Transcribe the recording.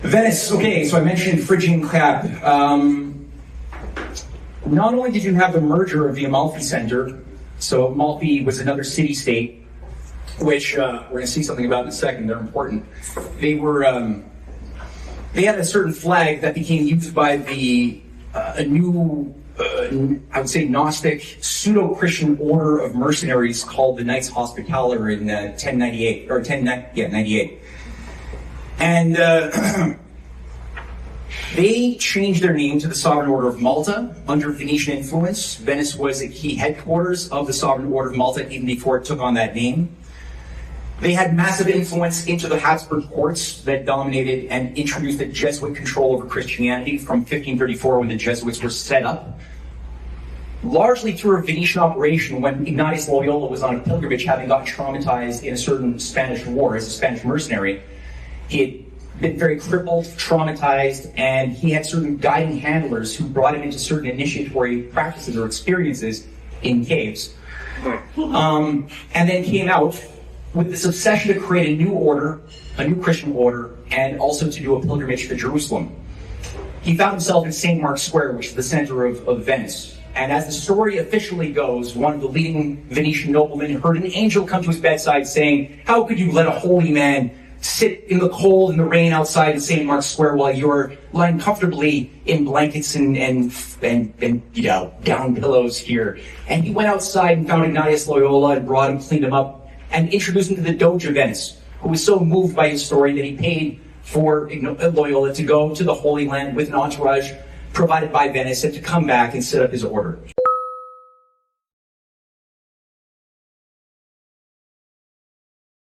Venice, okay, so I mentioned Phrygian cap. Not only did you have the merger of the Amalfi Center, so Amalfi was another city-state, which we're going to see something about in a second, they're important. They had a certain flag that became used by a new, I would say, Gnostic, pseudo-Christian order of mercenaries called the Knights Hospitaller in 98. And they changed their name to the Sovereign Order of Malta under Venetian influence. Venice was a key headquarters of the Sovereign Order of Malta even before it took on that name. They had massive influence into the Habsburg courts that dominated and introduced a Jesuit control over Christianity from 1534 when the Jesuits were set up. Largely through a Venetian operation when Ignatius Loyola was on a pilgrimage having gotten traumatized in a certain Spanish war as a Spanish mercenary. He had been very crippled, traumatized, and he had certain guiding handlers who brought him into certain initiatory practices or experiences in caves. And then came out with this obsession to create a new order, a new Christian order, and also to do a pilgrimage to Jerusalem. He found himself in St. Mark's Square, which is the center of Venice. And as the story officially goes, one of the leading Venetian noblemen heard an angel come to his bedside saying, "How could you let a holy man sit in the cold and the rain outside in St. Mark's Square while you're lying comfortably in blankets and you know, down pillows here?" And he went outside and found Ignatius Loyola and brought him, cleaned him up, and introduced him to the Doge of Venice, who was so moved by his story that he paid for Loyola to go to the Holy Land with an entourage provided by Venice and to come back and set up his order.